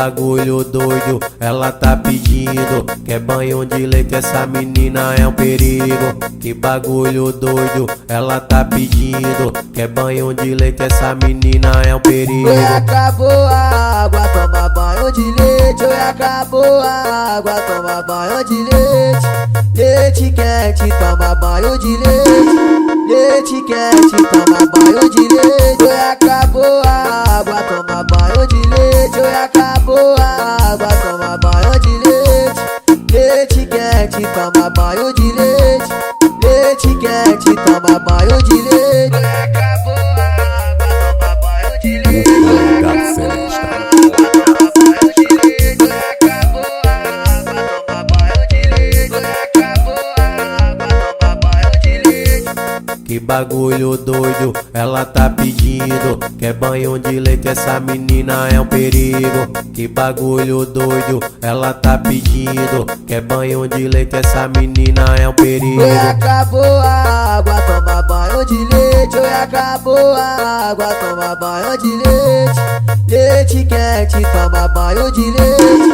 bagulho doido, ela tá pedindo. Quer banho de leite, essa menina é um perigo. Que bagulho doido, ela tá pedindo. Quer banho de leite, essa menina é um perigo. Oi, acabou a água, toma banho de leite. Oi, acabou a água, toma banho de leite. Leite quente, toma banho de leite. Leite quente, toma banho de leite. Oi, acabou a água, toma banho de leite. Oi, acabou a água, toma banho de leite. Leite quente, toma banho de leite. Leite quente, toma banho de leite. Oi, acabou a água, toma banho de leite. Oi, acabou a água, toma banho de leite. Oi, acabou a água, toma banho de leite. Oi, acabou a água, toma banho de leite. Que bagulho doido, ela tá pedindo. Quer banho de leite, essa menina é um perigo. Que bagulho doido, ela tá pedindo. Quer banho de leite, essa menina é um perigo. Oi, acabou a água, toma banho de leite. Oi, acabou a água, toma banho de leite. Leite quente, toma banho de leite.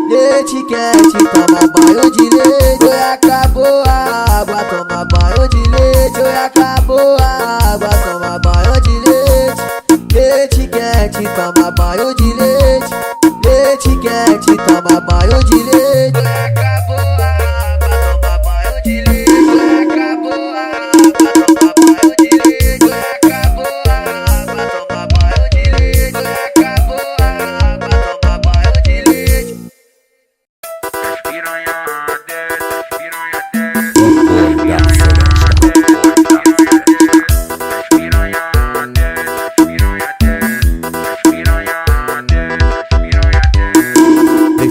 Leite quente, toma banho de leite. Oi, acabou a água, toma banho de leite. Oi, acabou a água, toma banho de leite. Leite quente, toma banho de leite. Leite quente, toma banho de leite. Oi, acabou a água, toma banho de leite. Oi, acabou a água, toma banho de leite. Oi, acabou a água, toma banho de leite. Oi, acabou a água, toma banho de leite. Piranha desce, piranha desce.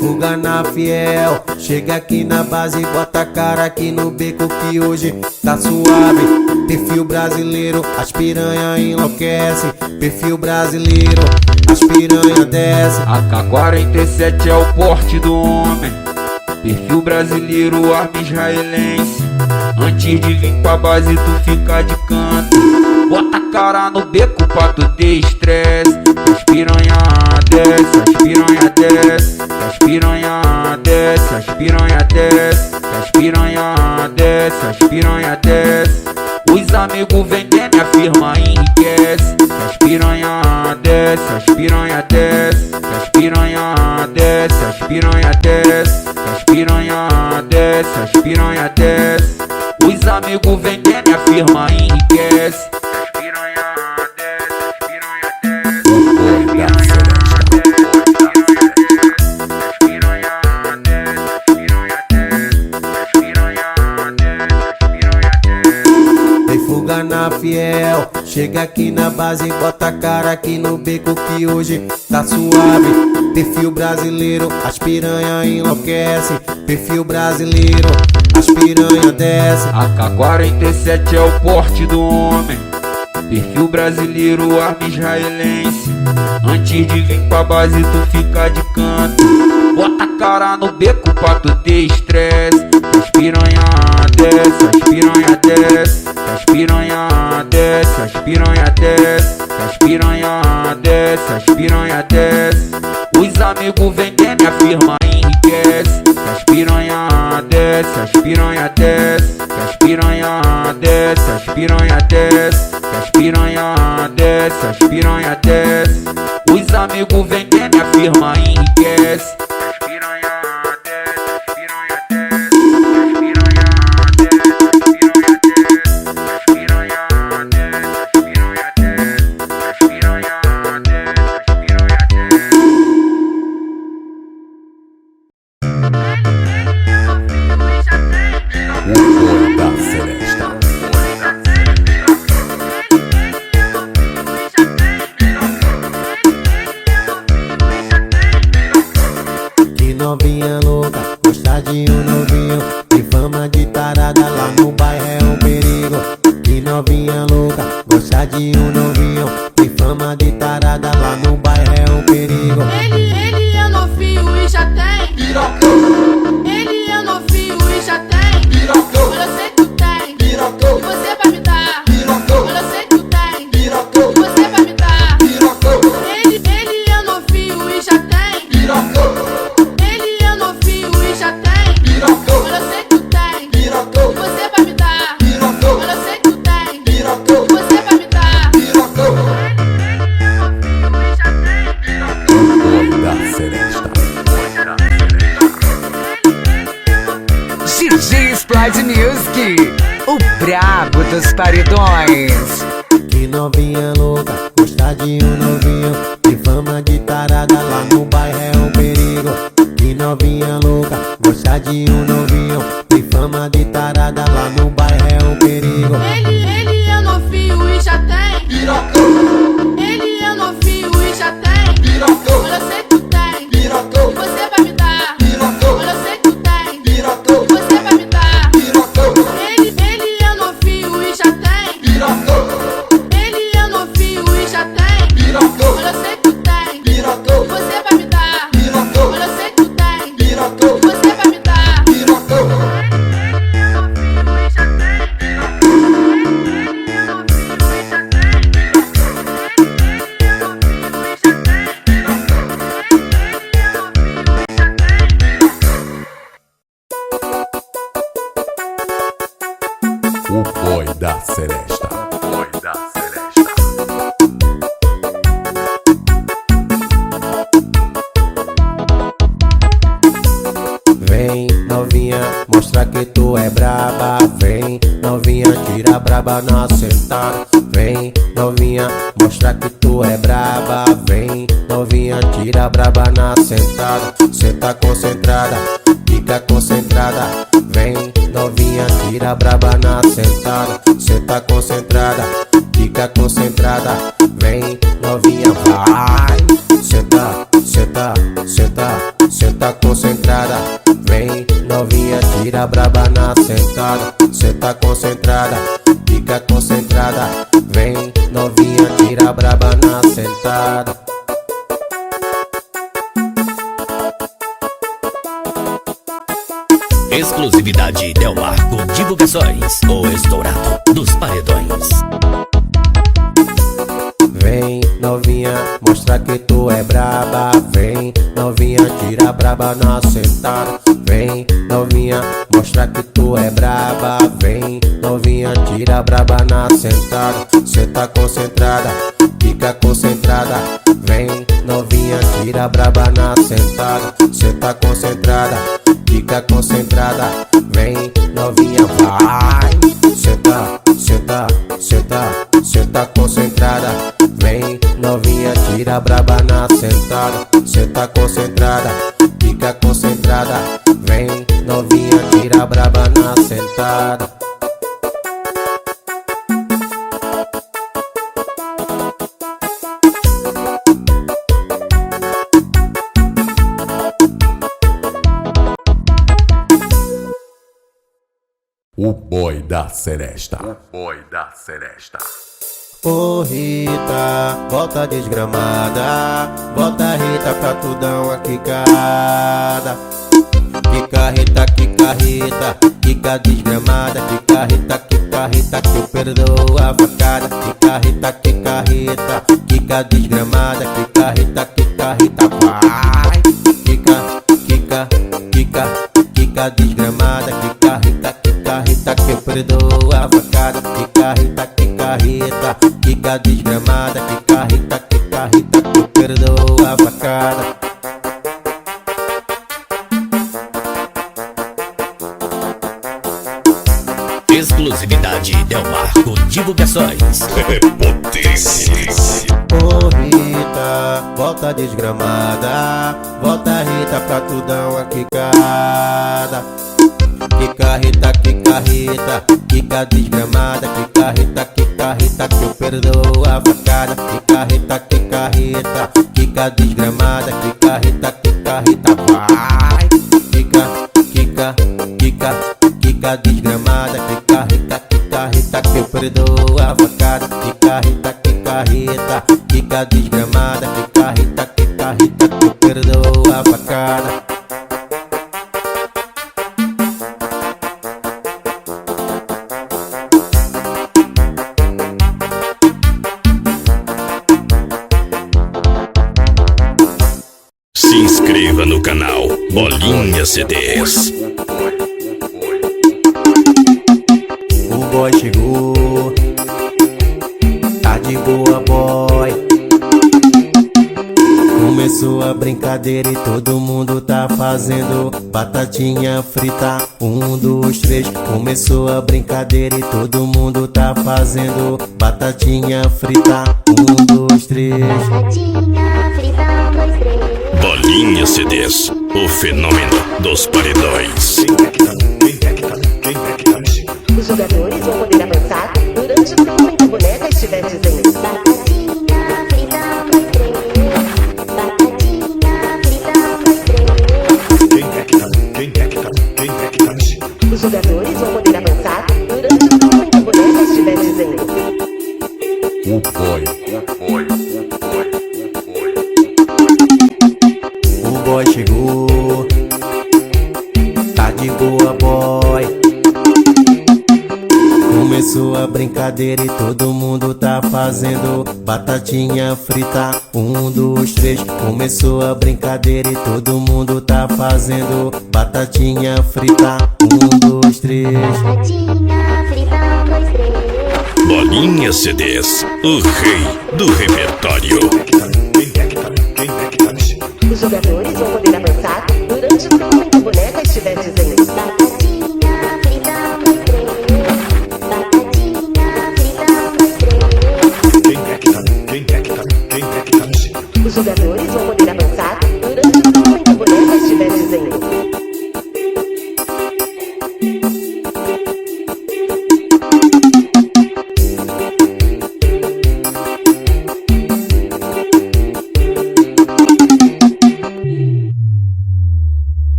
Fuga na fiel, chega aqui na base, bota a cara aqui no beco que hoje tá suave. Perfil brasileiro, as piranha enlouquece. Perfil brasileiro, as piranha desce. AK-47 é o porte do homem. Perfil brasileiro, arma israelense. Antes de vir pra base tu fica de canto. Bota a cara no beco pra tu ter estresse. As piranha desce, as piranha desce. As piranha desce, as piranha desce. As piranha desce, as piranha desce. Os amigos vendendo e a firma enriquece. As piranha desce, as piranha desce. As piranha desce, as piranha desce. As piranha desce, as piranha desce. Os amigos vendendo e a firma enriquece. As piranha desce, as piranha desce. As piranha desce, as piranha desce. As piranha desce, as piranha desce. As piranha desce. Tem fuga na fiel, chega aqui na base, bota a cara aqui no beco que hoje tá suave. Perfil brasileiro, as piranha enlouquece. Perfil brasileiro, as piranha desce. AK-47 é o porte do homem. Perfil brasileiro, arma israelense. Antes de vir pra base tu fica de canto. Bota a cara no beco pra tu ter estresse. As piranha desce, as piranha desce. As piranha desce, as piranha desce. As piranha desce, as piranha desce. Os amigos vendendo e a firma enriquece. As piranha desce, as piranha desce. As piranha desce, as piranha desce. As piranha desce, as piranha desce. Os amigos vendendo e a firma enriquece. As piranha desce, as piranha desce. As piranha desce, as piranha desce. As piranha desce, as piranha desce. As piranha desce, as piranha desce. Que novinha louca, gosta de um novinho. Que fama de tarada lá no bairro é um perigo. Que novinha louca, gosta de um novinho. Que fama de tarada lá no bairro é um perigo. Ele é novinho e já tem Pirocão, Ele é novinho e já tem pirocão, Olha, eu sei que tu tem pirocão, E você vai me dar pirocão, Olha, eu sei que tu tem pirocão, E você vai me dar pirocão, Ele é novinho e já tem pirocão. Pagode Music, o brabo dos paredões. Que novinha louca, gosta de um novinho, tem fama de tarada, lá no bairro é um perigo. Que novinha louca, gosta de um novinho, tem fama de tarada, lá no bairro é um perigo. Ele é novinho e já tem pirocão. Ele é novinho e já tem pirocão. Eu sei que tu tem pirocão. E você vai me dar pirocão. Eu sei que tu tem pirocão. E você vai me dar pirocão. Ele é novinho e já tem pirocão. Ele é novinho e já tem pirocão. Eu sei que tu tem pirocão. E você vai me dar pirocão. Eu sei que tu tem pirocão. E você vai me dar pirocão. O boy da Seresta. Vem novinha, mostra que tu é braba. Vem novinha, tira a braba na sentada. Vem novinha, mostra que tu é braba. Vem novinha, tira a braba na sentada. Cê tá concentrada, fica concentrada. Vem novinha, tira a braba na sentada. Cê tá concentrada, fica concentrada. Vem novinha, vai. Cê tá concentrada. Vem novinha, tira a braba na sentada. Cê tá concentrada, fica concentrada. Vem novinha, tira a braba na sentada. Exclusividade Delmarco Divulgações, o estourado dos paredões. Vem novinha, mostra que tu é braba. Vem novinha, tira a braba na sentada. Vem novinha, mostra que tu é braba. Vem novinha, tira a braba na sentada. Cê tá concentrada, fica concentrada. Vem novinha, tira a braba na sentada. Cê tá concentrada, fica concentrada. Vem novinha, vai. Cê tá concentrada. Vem novinha, tira a braba na sentada. Cê tá concentrada, fica concentrada. Vem novinha, tira a braba na sentada. O boy da Seresta. Ô Rita, volta desgramada. Volta Rita pra tu dar uma quicada. Quica Rita, quica Rita, quica desgramada. Quica Rita, que eu perdoo a facada. Quica Rita, quica desgramada. Quica Rita, vai. Quica desgramada. Quica Rita, que eu perdoo a facada. Quica Rita, quica desgramada. Quica Rita, que eu perdoo a facada. Exclusividade Delmarco Divulgações. Ô Rita, volta desgramada. Volta Rita pra tu dar uma quicada. Quica Rita, quica desgramada. Quica Rita, que eu perdoo a facada. Quica Rita, quica desgramada. Quica Rita, vai. Quica desgramada. Quica Rita, que eu perdoo a facada. Quica Rita, quica desgramada. Quica Rita, que eu perdoo a facada. Se inscreva no canal Bolinha CDs. O boy chegou, tá de boa boy. Começou a brincadeira e todo mundo tá fazendo batatinha frita. 1, 2, 3. Começou a brincadeira e todo mundo tá fazendo batatinha frita. 1, 2, 3. Batatinha frita, 1, 2, 3. Bolinha CDs, o fenômeno dos paredões. Os jogadores vão poder avançar durante o tempo em que a boneca estiver dizendo Batatinha frita, 1, 2, 3. Batatinha frita, 1, 2, 3. Os jogadores vão poder avançar durante o tempo em que a boneca estiver dizendo O boy. O boy chegou, tá de boa, boy. Começou a brincadeira e todo mundo tá fazendo batatinha frita. 1, 2, 3. Começou a brincadeira e todo mundo tá fazendo batatinha frita. 1, 2, 3. Batatinha frita, 1, 2, 3. Bolinha CDs, o rei do repertório. Os jogadores vão poder avançar durante o tempo em que a boneca estiver dizendo Batatinha frita, 1, 2, 3. Batatinha frita, 1, 2, 3. Os jogadores vão poder avançar durante o tempo em que a boneca estiver dizendo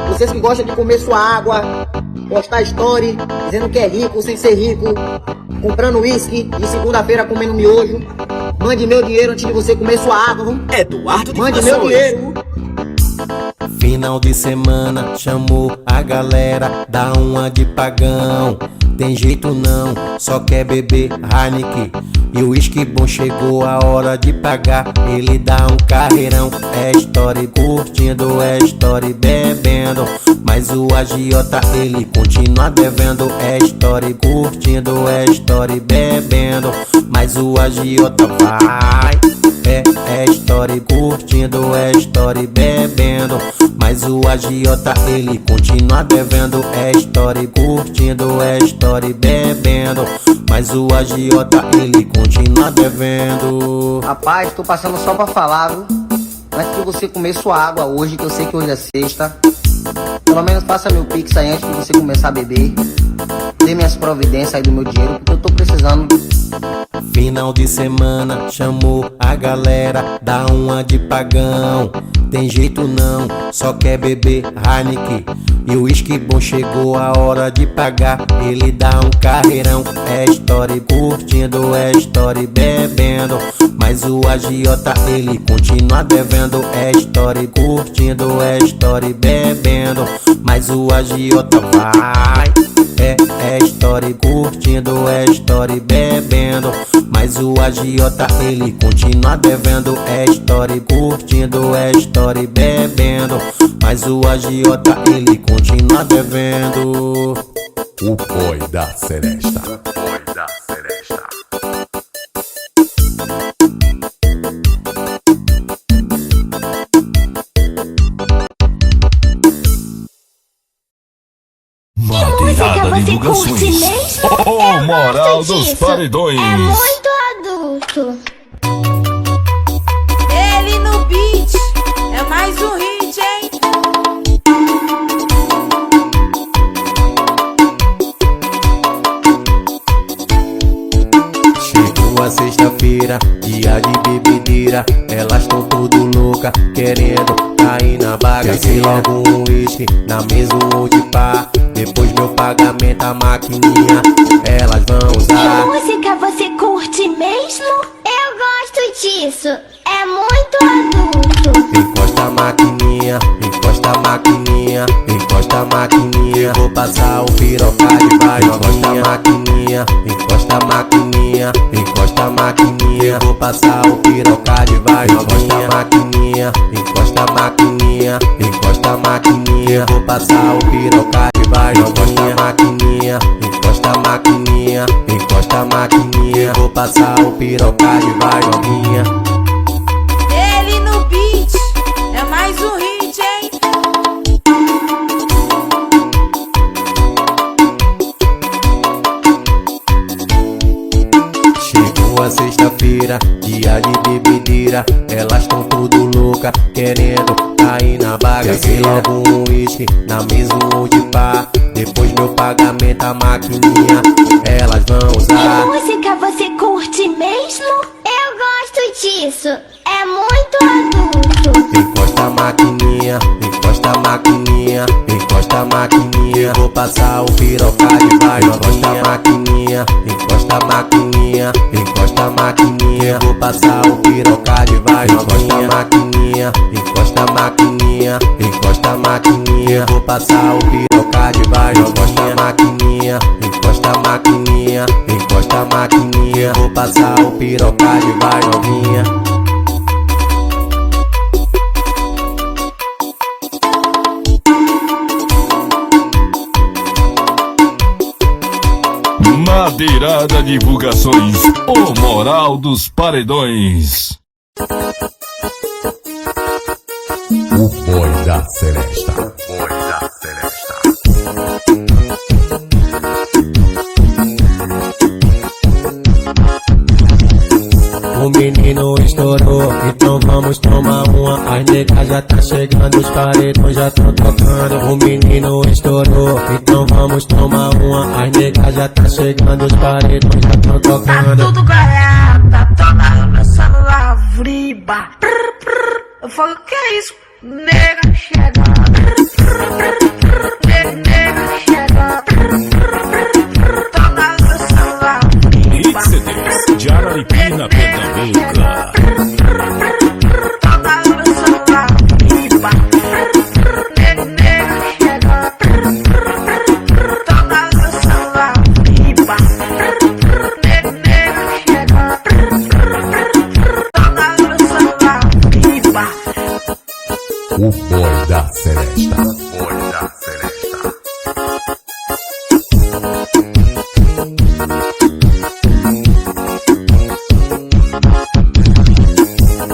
Vocês que gostam de comer sua água, postar story, dizendo que é rico sem ser rico, comprando uísque e segunda-feira comendo miojo, mande meu dinheiro antes de você comer sua água, vamos? Eduardo de Mande meu dinheiro. Final de semana chamou a galera, dá uma de pagão. Tem jeito não, só quer beber Heineken. E o uísque bom chegou a hora de pagar. Ele dá um carreirão, é story curtindo, é story bebendo. Mas o agiota ele continua devendo. É story curtindo, é story bebendo. Mas o agiota vai. É story curtindo, é story bebendo. Mas o agiota ele continua devendo. É story curtindo, é story bebendo. Mas o agiota ele continua devendo. Rapaz, tô passando só pra falar, viu? Antes de você comer sua água hoje, que eu sei que hoje é sexta, pelo menos faça meu pix aí antes de você começar a beber. Dê minhas providências aí do meu dinheiro, porque eu tô precisando. Final de semana chamou a galera, dá uma de pagão. Tem jeito não, só quer beber Heineken. E o uísque bom chegou a hora de pagar. Ele dá um carreirão, é story curtindo, é story bebendo. Mas o agiota ele continua devendo. É story curtindo, é story bebendo. Mas o agiota vai. É story curtindo, é story bebendo. Mas o agiota ele continua devendo. É story curtindo, é story bebendo. Mas o agiota ele continua devendo. O boy da Seresta. Madeirada Divulgações. O moral dos paredões. É muito adulto. Ele no beat, é mais um hit, hein? Chegou a sexta-feira, dia de bebedeira. Elas tão tudo louca, querendo cair na bagaceira. Desce logo um uísque, na mesa um de pá. Depois meu pagamento, a maquininha elas vão usar. Que música você curte mesmo? Eu gosto disso, é muito adulto. Encosta a maquininha, encosta a maquininha, encosta a maquininha. Vou passar o pirocade, vai encosta a maquininha, encosta a maquininha, encosta a maquininha. Vou passar o pirocade, vai encosta a maquininha, encosta a maquininha, encosta a maquininha. Vou passar o pirocade, vai encosta a maquininha, encosta a maquininha, encosta a maquininha. Vou passar o pirocade, vai novinha. pira, elas tão tudo louca, querendo cair na bagaceira. Peguei logo um uísque na mesa, um de pá. Depois meu pagamento, a maquininha, elas vão usar. Que música você curte mesmo? Eu gosto disso, é muito adulto. Encosta a maquininha, encosta a maquininha, encosta a maquininha. Vou passar o pirocade, vai encosta a maquininha, encosta a maquininha, encosta a maquininha. Vou passar o pirocade, vai encosta a maquininha, encosta a maquininha, encosta a maquininha. Vou passar o pirocade, vai encosta a maquininha, encosta a maquininha, encosta a maquininha. Vou passar o pirocade, vai novinha. Madeirada Divulgações, o moral dos paredões. O Boy da Celesta. O Boy da Celesta. O menino estourou, então vamos tomar uma. As negas já tá chegando, os paredões já tão tocando. O menino estourou, então vamos tomar uma. As negas já tá chegando, os paredões já tão tocando. Tá tudo garanta, toma no meu celular, vriba. Eu falo, que é isso? Nega chega. Nega chega. Toma no meu celular, vriba. XCDs de Araripina, Pernambuco. Toma no meu celular, vriba. Nega chega. Toma no meu celular, vriba. Nega chega. Toma no meu celular, vriba. O Boy da Celesta. O Boy da Celesta.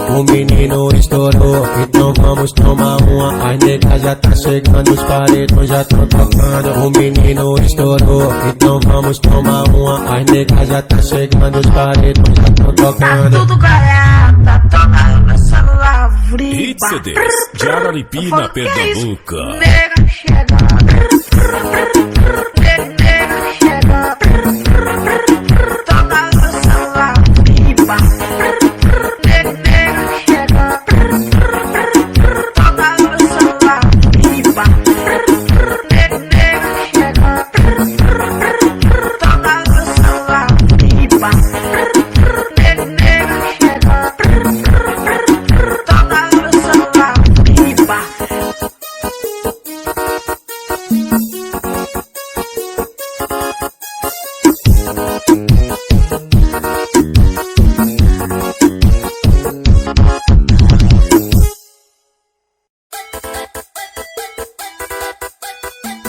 O menino estourou, então vamos tomar uma. As negas já tá chegando, os paredões já tão tocando. O menino estourou, então vamos tomar uma. As negas já tá chegando, os paredões já tão Tá tocando. tudo garanta, toma no meu celular, vriba. XCDs de Araripina, Pernambuco. Nega chega. Nega chega. Toma no meu celular, vriba. Nega chega. Toma no meu celular, vriba. Nega chega. Toma no meu celular, vriba. Nega chega. Toma no meu celular, vriba.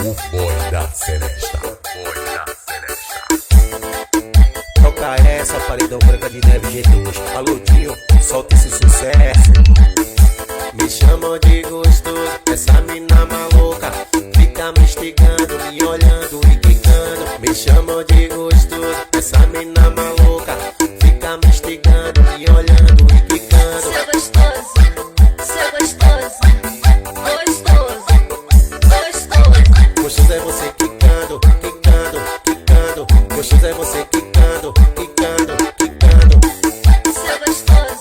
O Boy da Celesta. O Boy da Celesta. Toca essa, paredão branca de neve G2. Alô, tio, solta esse sucesso. Me chamam de gostoso, essa mina maluca fica me instigando, me olhando e quicando. Me chamam de gostoso, essa mina maluca fica me instigando, me olhando e quicando. Seu gostoso, seu gostoso, gostoso, gostoso. Gostoso é você quicando, quicando, quicando. Gostoso é você quicando, quicando, quicando. Seu gostoso,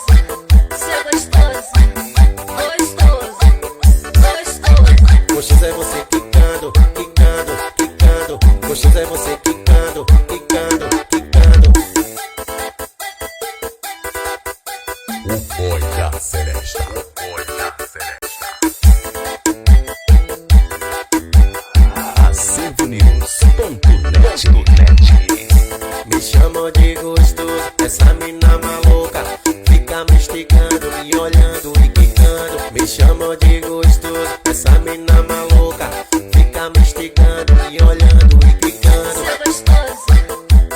seu gostoso, gostoso, gostoso. Gostoso é você quicando, quicando, quicando. Gostoso é você quicando, quicando, quicando. O Boy da Celesta. O Boy da Celesta. AcervoNews.net. Me chamam de gostoso, essa mina maluca fica me instigando, me olhando e quicando. Me chamam de gostoso, essa mina maluca fica me instigando, me olhando e quicando. Seu gostoso,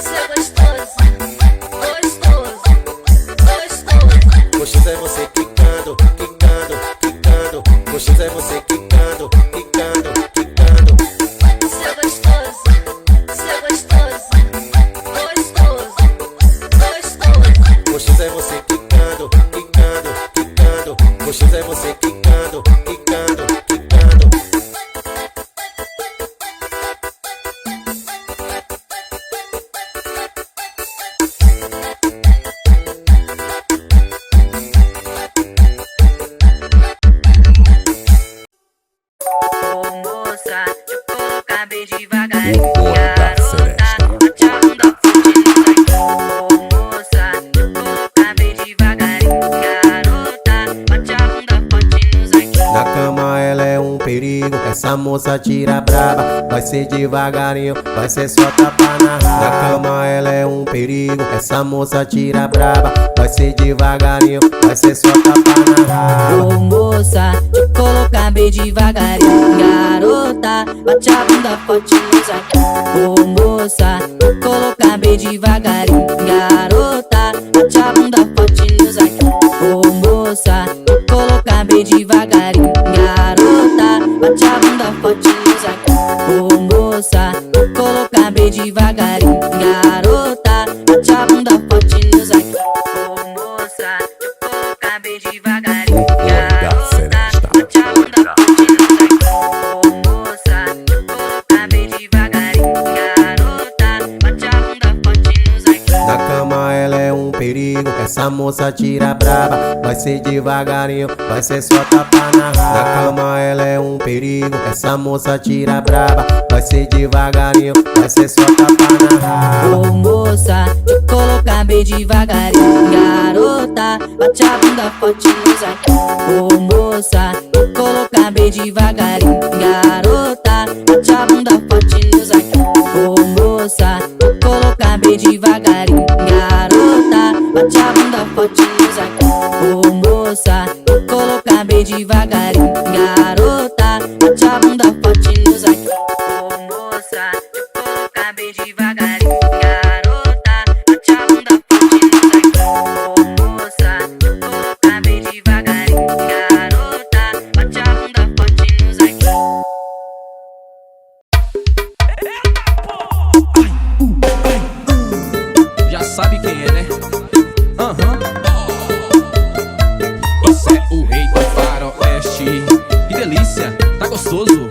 seu gostoso, gostoso, gostoso. Gostoso é você quicando, quicando, quicando. Gostoso é você quicando, quicando, quicando. Seu gostoso, seu gostoso, gostoso, gostoso. Gostoso é você quicando, quicando. é você quicando, quicando, quicando. Moça, eu colocar bem devagar. O boy da Celesta. Bate a bunda forte no saquinho. Moça, eu colocar bem devagar. Garota, bate a bunda forte no saquinho. Na cama ela é um perigo, essa moça tira braba. Vai ser devagarinho, vai ser só tapa na raba. Na cama ela é um perigo, essa moça tira braba. Vai ser devagarinho, vai ser só tapa na raba. Ô moça, te colocar bem devagarinho. Garota, bate a bunda forte no saquinho. Ô moça, te colocar bem devagarinho. Garota, bate a bunda forte no saquinho. Ô moça, te colocar bem devagarinho. Garota, bate a bunda forte no saquinho. Ô moça, te colocar bem devagarinho. Garota, bate a bunda forte no saquinho. Ô moça, eu colocar bem devagarinho. O boy da Celesta. Bate a bunda forte no saquinho. Ô moça, eu colocar bem devagarinho. Garota, bate a bunda forte no saquinho. Na cama ela é um perigo, essa moça tira braba. Vai ser devagarinho, vai ser só tapa na raba. Na cama ela é um perigo, essa moça tira braba. Vai ser devagarinho, vai ser só tapa na raba. Ô moça, te colocar bem devagarinho. Garota, bate a bunda forte no saquinho. Ô moça, te colocar bem devagarinho. Garota, bate a bunda forte no saquinho. Ô moça, te colocar bem devagarinho. Garota, bate a bunda forte no saquinho. Ô moça, te colocar bem devagarinho. Garota, bate a bunda forte no saquinho. Ô moça, eu colocar bem devagarinho. Garota, bate a bunda forte no saquinho. Ô moça, eu colocar bem devagarinho. Garota, bate a bunda forte no saquinho. Já sabe quem é, né? Esse é o rei do faroeste. Que delícia, tá gostoso.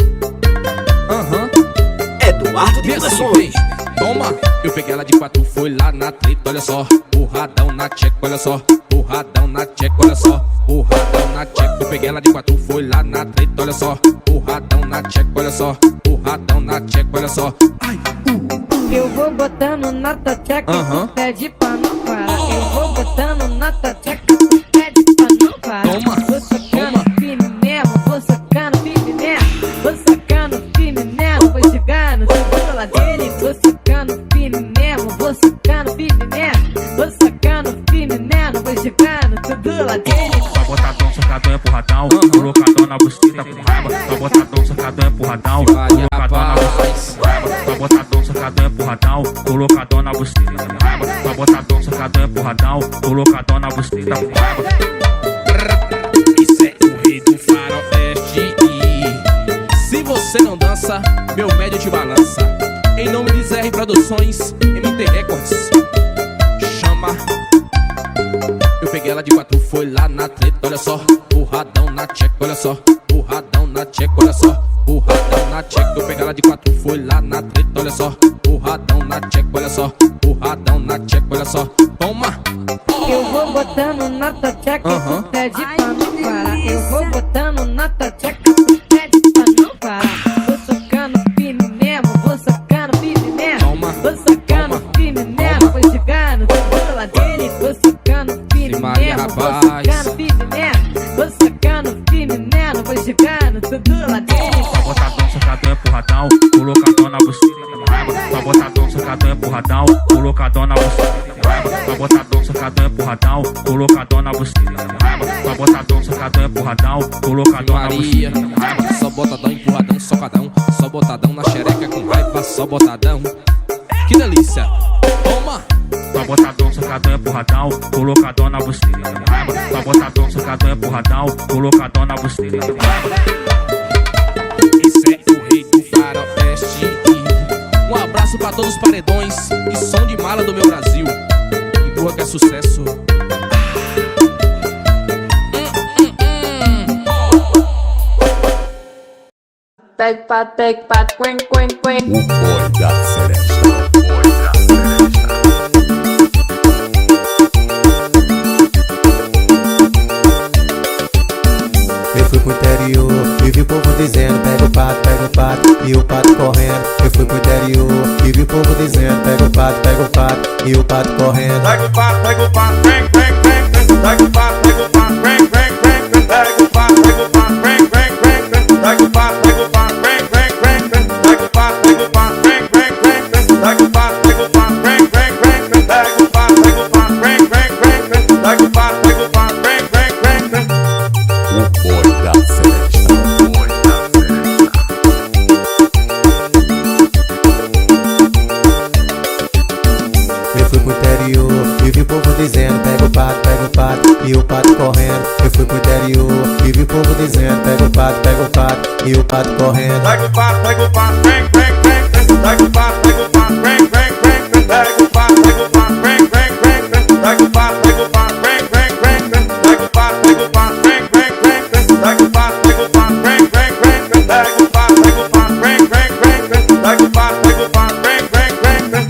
Eduardo Divulgações. Toma, eu peguei ela de quatro, foi lá na treta, olha só. Porradão na tcheca, olha só. Porradão na tcheca, olha só. Porradão na tcheca, eu peguei ela de quatro, foi lá na treta, olha só. Porradão na tcheca, olha só. Porradão na tcheca, olha só. Eu vou botando na tua tcheca, pede pra não parar. Eu vou botando na tua tcheca, pede pra não parar. Toma, vou sacando firme mesmo, vou sacando firme mesmo. Vou sacando firme mesmo, vou chegar no segundo lá dele. Vou sacando firme mesmo, vou sacando firme mesmo. Vou sacando firme mesmo, vou chegar no segundo lá dele. Só botadão, sacadão, empurradão. Colocadão na buceta com raiva. Só botadão, sacadão, empurradão. Colocadão na buceta com raiva. Só botadão, sacadão, empurradão. Colocadão na buceta com raiva. Só botadão, sacadão, empurradão. Colocadão na buceta com raiva. Isso é o rei do faroeste. Se você não dança, meu médio te balança. Em nome de ZR Produções, MT Records. Chama. Eu peguei ela de quatro, foi lá na treta, olha só. Porradão na tcheca, olha só. Porradão na tcheca, olha só. Porradão na tcheca, eu peguei ela de quatro, foi lá na treta, olha só. Porradão na tcheca, olha só. Porradão na tcheca, olha só. Toma. Eu vou botando na tua tcheca, pede pra não parar. Eu vou botando na tua tcheca, pede pra não parar. Vou sacando firme mesmo, vou sacando firme mesmo. Vou sacando firme mesmo, vou chegar no segundo lá dele. Vou sacando firme mesmo, vou sacando firme mesmo. Vou sacando firme mesmo, vou chegar no segundo lá dele. Só botadão, sacadão, empurradão. Colocadão na buceta com raiva. Só botadão, sacadão, empurradão. Colocadão na buceta com raiva. Só botadão, sacadão, empurradão. Colocadão na buceta com raiva. Só botadão, sacadão, empurradão. Colocadão na buceta com raiva. Só botadão, empurradão, socadão. Só botadão na xereca com raiva, só botadão. Que delícia. Toma. Só botadão, sacadão, empurradão. Colocadão na buceta com raiva. Só botadão, sacadão, empurradão. Colocadão na buceta com raiva. Esse é o rei do faroeste. Um abraço pra todos os paredões e som de mala do meu Brasil. Empurra que é sucesso. pega o pato, pega o pato, quen, quen, quen. O boy da Celeste. Eu fui pro interior e vi o povo dizendo pega o pato, e o pato correndo. Eu fui pro interior e vi o povo dizendo pega o pato, e o pato correndo. Pega o pato, vem, vem, vem, vem. Pega o pato, vem, vem, vem, vem. Pega o pato, vem, vem, vem, vem. Pega o pato, vem, vem, vem, vem. Pega o pato, vem, vem, vem, vem. Pega o pato, vem, vem, vem, vem. Pega o pato, vem, vem, vem, vem. Pega o pato, vem, vem, vem, vem. O boy da Celeste. Eu fui pro interior e vi o povo dizendo pega o pato, e o pato correndo. Eu fui pro interior e vi o povo dizendo pega o pato, e o pato correndo. Pega o pato, vem, vem, vem, vem. Pega o pato, vem, vem, vem, vem. Pega o pato, vem, vem, vem, vem. Pega o pato, vem, vem, vem, vem. Pega o pato, vem, vem, vem, vem. Pega o pato, vem, vem, vem, vem. Pega o pato, vem, vem, vem, vem. Pega o pato, vem, vem, vem, vem.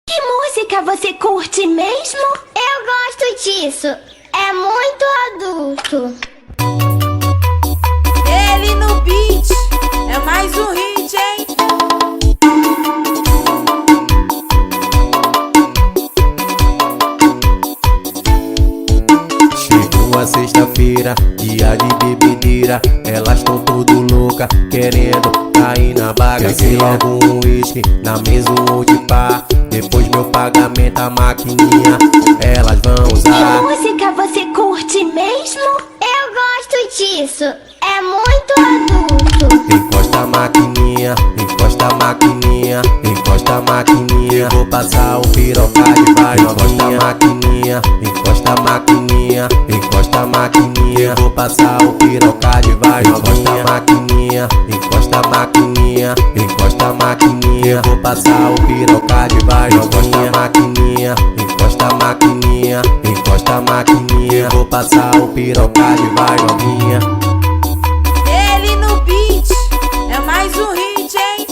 Que música você curte mesmo? Eu gosto disso. É muito adulto. Ele no beat, é mais um hit, hein? Chegou a sexta-feira, dia de bebedeira. Elas tão tudo louca, querendo cair na bagaceira. Logo um uísque, na mesa um de pá. Depois meu pagamento, a maquininha elas vão Que usar. música você curte mesmo? Eu gosto disso. É muito adulto. Encosta a maquininha, encosta a maquininha, encosta a maquininha. Vou passar o piroca de vai. Encosta a maquininha, encosta a maquininha, encosta a maquininha. Vou passar o piroca de vai. Encosta a maquininha, encosta a maquininha, encosta a maquininha. Vou passar o piroca de vai. Encosta a maquininha, encosta a maquininha, encosta a maquininha. Vou passar o piroca de vai, novinha. Ele no beat, é mais um hit, hein?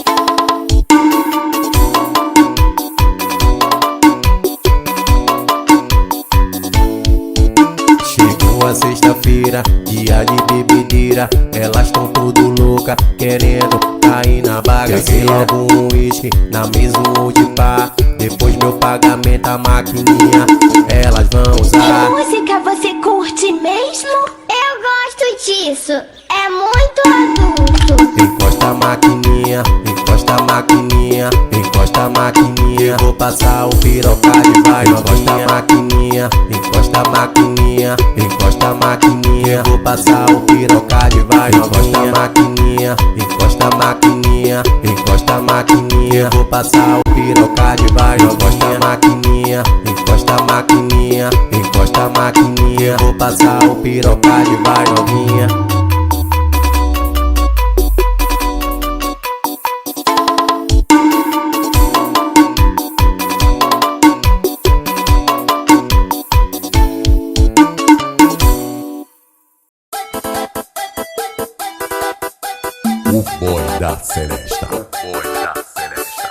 Chegou a sexta-feira, dia de bebedeira. Elas tão tudo louca, querendo cair na bagaceira. Logo um uísque, na mesa um de pá. Depois meu pagamento, a maquininha elas vão Que usar. música você curte mesmo? Eu gosto disso. É muito adulto. Encosta a maquininha, encosta a maquininha, encosta a maquininha. Vou passar o piroca de vai. Encosta a maquininha, encosta a maquininha, encosta a maquininha. Vou passar o piroca de vai. Encosta a maquininha, encosta a maquininha, encosta a maquininha. Vou passar o piroca de vai. Encosta a maquininha, encosta a maquininha, encosta a maquininha. Vou passar o piroca de vai, novinha. O boy da Celeste. O boy da Celeste.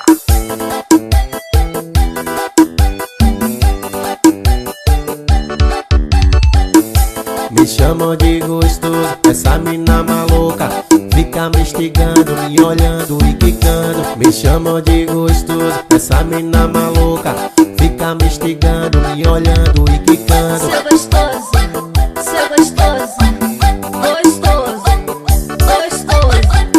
Me chamam de gostoso, essa mina maluca. Fica me instigando, me olhando e quicando. Me chamam de gostoso, essa mina maluca. Fica me instigando, me olhando e quicando. Seu gostoso, gostoso, gostoso.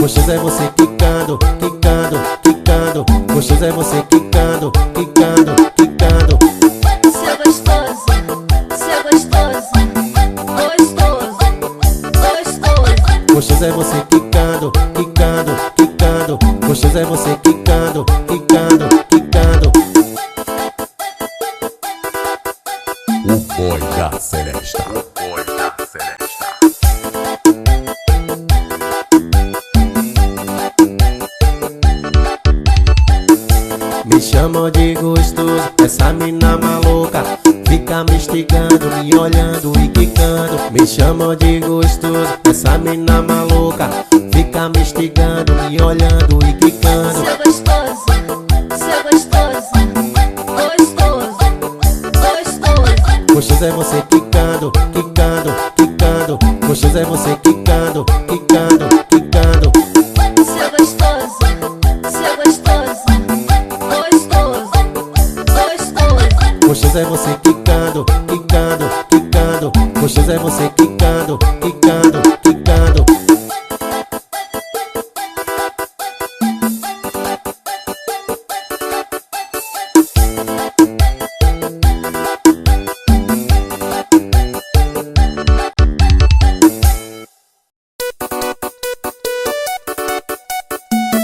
Gostoso é você quicando, quicando, quicando. Gostoso é você quicando, quicando, quicando. Seu gostoso, gostoso, gostoso. Gostoso é você quicando, quicando, quicando. Gostoso é você quicando, quicando, quicando. O boy da Celeste. O boy da Celeste. Me chamam de gostoso. Essa mina maluca fica me instigando, me olhando e quicando. Me chamam de gostoso. Essa mina maluca fica me instigando, me olhando e quicando. Seu gostoso, seu gostoso, gostoso, gostoso. Gostoso é você quicando, quicando, quicando. Gostoso é você quicando, quicando, quicando. Seu gostoso, seu gostoso, gostoso, gostoso. Gostoso é você quicando, quicando, quicando. Gostoso é você quicando, quicando, quicando.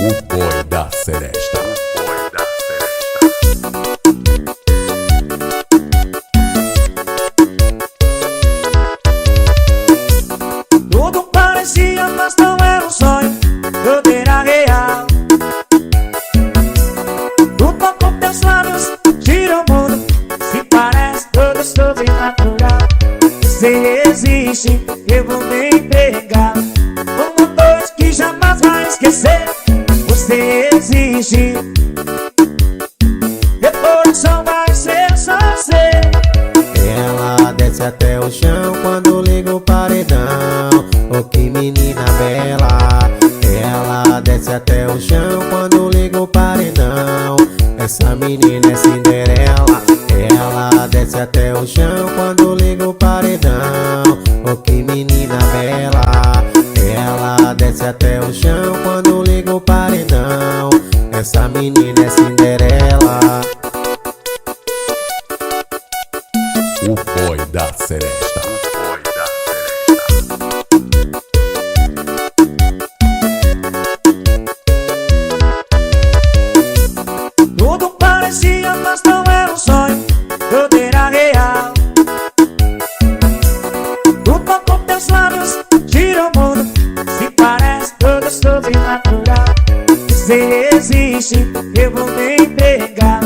O boy da seresta. Tudo parecia, mas não era um sonho, tudo era real. Tu tocou teus lábios, gira o mundo, se parece tudo sobrenatural. Se existe, eu vou me entregar. Como dois que jamais vai esquecer. Você existe, meu coração vai ser só você. Ela desce até o chão quando liga o paredão. Oh, que menina bela. Ela desce até o chão quando liga o paredão. Essa menina é Cinderela. Ela desce até o chão quando liga o paredão. Oh, que menina bela. Ela desce até o chão quando liga o paredão. Essa menina é Cinderela. O boy da seresta. Tudo parecia, mas não era um sonho, tudo era real. Tu tocou teus lábios, gira o mundo, se parece tudo sobrenatural. Se existe, eu vou me entregar.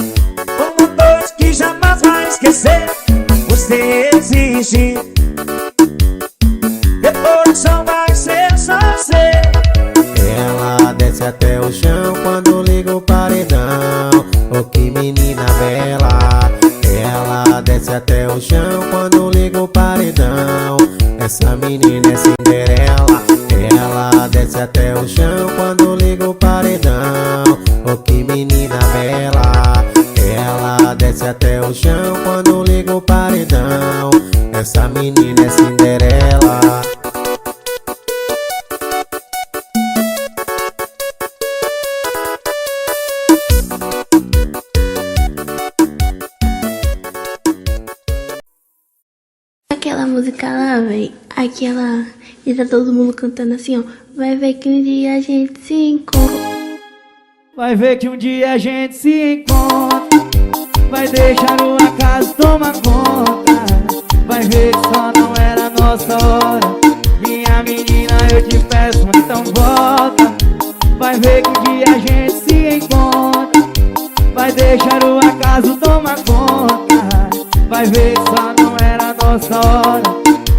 Como dois que jamais vai esquecer. Você existe, meu coração vai ser só você. Ela desce até o chão quando liga o paredão. Oh, que menina bela. Ela desce até o chão quando liga o paredão. Essa menina é Cinderela. Ela desce até o chão quando liga o paredão. Oh, que menina bela. Ela desce até o chão quando liga o paredão. Essa menina é Cinderela. Aquela música lá, véi, aquela... E tá todo mundo cantando assim, ó. Vai ver que um dia a gente se encontra. Vai ver que um dia a gente se encontra. Vai deixar o acaso tomar conta. Vai ver que só não era nossa hora. Minha menina, eu te peço, então volta. Vai ver que um dia a gente se encontra. Vai deixar o acaso tomar conta. Vai ver que só não era nossa hora.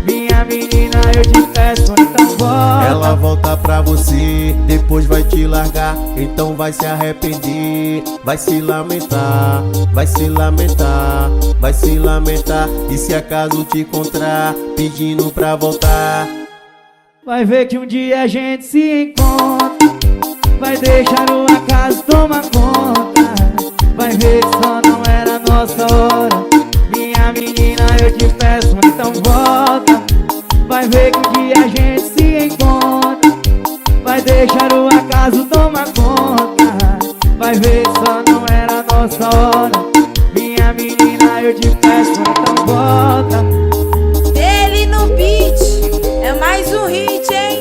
Minha menina, eu te peço, então volta. Ela volta pra você, depois vai te largar. Então vai se arrepender, vai se lamentar. Vai se lamentar, vai se lamentar. E se acaso te encontrar, pedindo pra voltar. Vai ver que um dia a gente se encontra. Vai deixar o acaso tomar conta. Vai ver que só não era nossa hora. Minha menina, eu te peço, então volta. Vai ver que um dia a gente se encontra. Vai deixar o acaso tomar conta. Vai ver que só não era nossa hora. Minha menina, eu te peço, então volta. Dele no beat, é mais um hit, hein?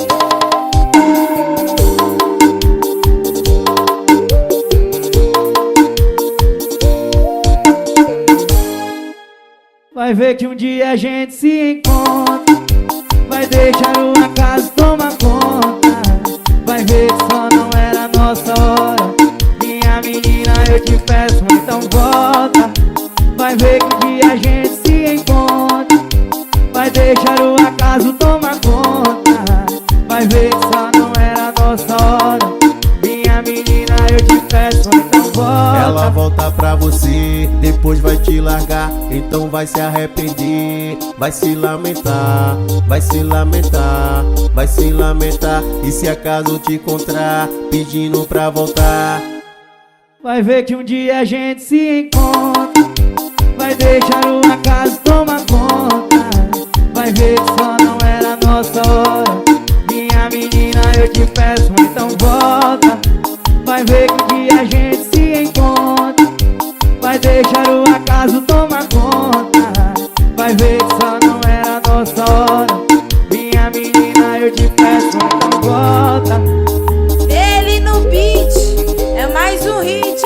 Vai ver que um dia a gente se encontra. Vai deixar o acaso tomar conta. Vai ver que só não era nossa hora. Minha menina, eu te peço, então volta. Vai ver que um dia a gente se encontra. Vai deixar o acaso tomar conta. Vai ver que só não era a nossa hora. Minha menina, eu te peço, então volta. Ela volta pra você, depois vai te largar. Então vai se arrepender, vai se lamentar, vai se lamentar, vai se lamentar. E se acaso te encontrar pedindo pra voltar, vai ver que um dia a gente se encontra. Vai deixar o acaso tomar conta. Vai ver que só não era a nossa hora. Minha menina, eu te peço, então volta. Vai ver que um dia a gente se encontra. Vai deixar o acaso tomar conta. Vai ver que só não era a nossa hora. Minha menina, eu te peço, então volta. Ele no beat é mais um hit.